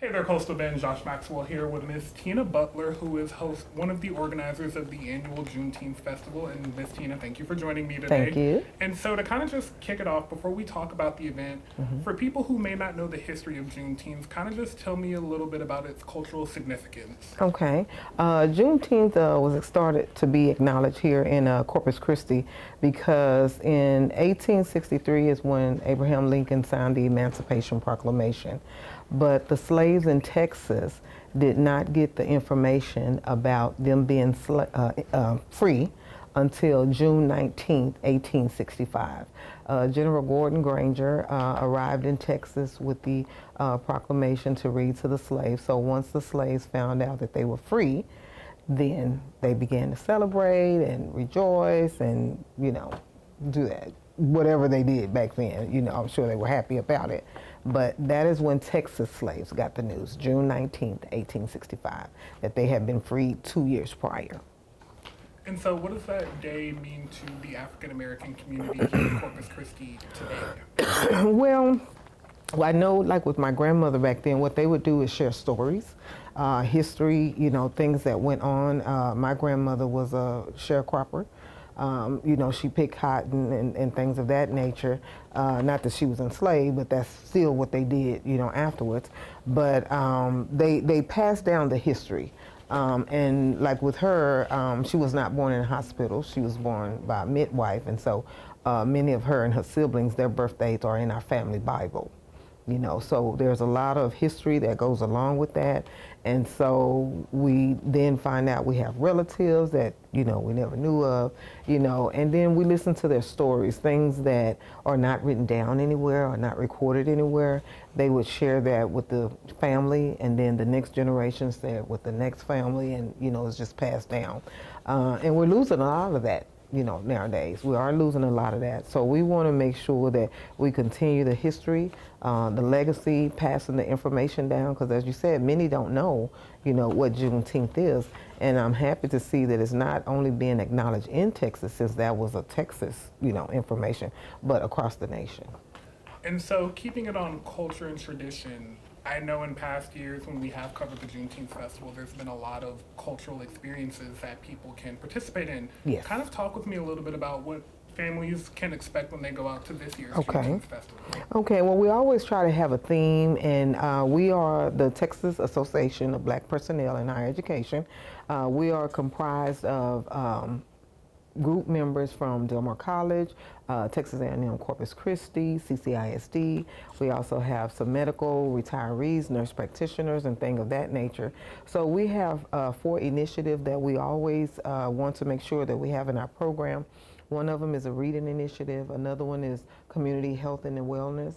Hey there, Coastal Bend. Josh Maxwell here with Miss Tina Butler, who is one of the organizers of the annual Juneteenth Festival. And Miss Tina, thank you for joining me Thank today. you. And so, to kind of just kick it off, before we talk about the event, for people who may not know the history of Juneteenth, kind of just tell me a little bit about its cultural significance. Okay. Juneteenth was started to be acknowledged here in Corpus Christi because in 1863 is when Abraham Lincoln signed the Emancipation Proclamation. But the slaves in Texas did not get the information about them being free until June 19th, 1865. General Gordon Granger arrived in Texas with the proclamation to read to the slaves. So once the slaves found out that they were free, then they began to celebrate and rejoice and, do that. Whatever they did back then, I'm sure they were happy about it. But that is when Texas slaves got the news, June 19th, 1865, that they had been freed 2 years prior. And so, what does that day mean to the African American community here in Corpus Christi today? Well, I know, like with my grandmother back then, what they would do is share stories, history, things that went on. My grandmother was a sharecropper. She picked cotton and things of that nature. Not that she was enslaved, but that's still what they did, afterwards. But they passed down the history. And like with her, she was not born in a hospital. She was born by a midwife. And so many of her and her siblings, their birthdays are in our family Bible. So there's a lot of history that goes along with that. And so we then find out we have relatives that, we never knew of, and then we listen to their stories, things that are not written down anywhere or not recorded anywhere. They would share that with the family, and then the next generations there with the next family, and, it's just passed down. And we're losing a lot of that. Nowadays. We are losing a lot of that. So we want to make sure that we continue the history, the legacy, passing the information down, because as you said, many don't know, what Juneteenth is. And I'm happy to see that it's not only being acknowledged in Texas, since that was a Texas, information, but across the nation. And so, keeping it on culture and tradition, I know in past years when we have covered the Juneteenth Festival, there's been a lot of cultural experiences that people can participate in. Yes. Kind of talk with me a little bit about what families can expect when they go out to this year's Okay. Juneteenth Festival. Okay, well, we always try to have a theme, and we are the Texas Association of Black Personnel in Higher Education. We are comprised of group members from Del Mar College, Texas A&M Corpus Christi, CCISD. We also have some medical retirees, nurse practitioners, and things of that nature. So we have 4 initiatives that we always want to make sure that we have in our program. One of them is a reading initiative. Another one is community health and wellness,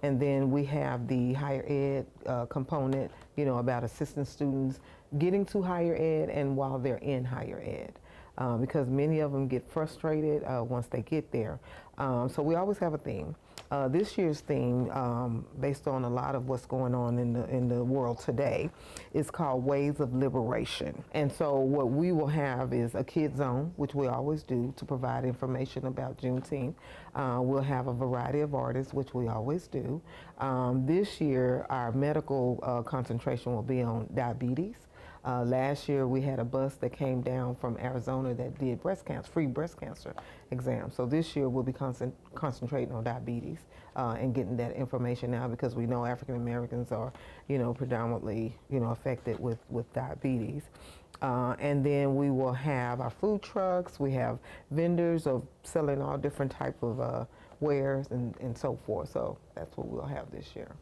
and then we have the higher ed component, about assisting students getting to higher ed and while they're in higher ed. Because many of them get frustrated once they get there. So we always have a theme. This year's theme, based on a lot of what's going on in the world today, is called Ways of Liberation. And so what we will have is a kid zone, which we always do to provide information about Juneteenth. We'll have a variety of artists, which we always do. This year, our medical concentration will be on diabetes. Last year we had a bus that came down from Arizona that did free breast cancer exams. So this year we'll be concentrating on diabetes and getting that information out, because we know African Americans are, predominantly, affected with diabetes. And then we will have our food trucks. We have vendors of selling all different type of wares and so forth. So that's what we'll have this year.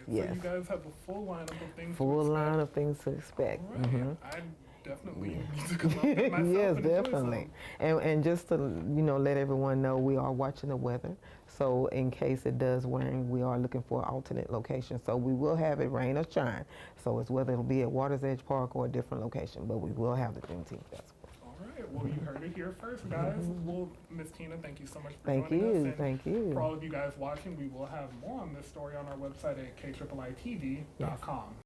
Yes. So you guys have a full lineup of things Full line of things to expect. Right. I definitely need to come out there myself. Yes, and definitely. And just to let everyone know, we are watching the weather. So in case it does rain, we are looking for an alternate location. So we will have it rain or shine. So it's whether it'll be at Waters Edge Park or a different location, but we will have the Juneteenth Festival. All right. Well, you heard it here first, guys. Well, Miss Tina, thank you so much for Thank joining us. you. And Thank you. for all of you guys watching, we will have more on this story on our website at KIIITV.com. Yes.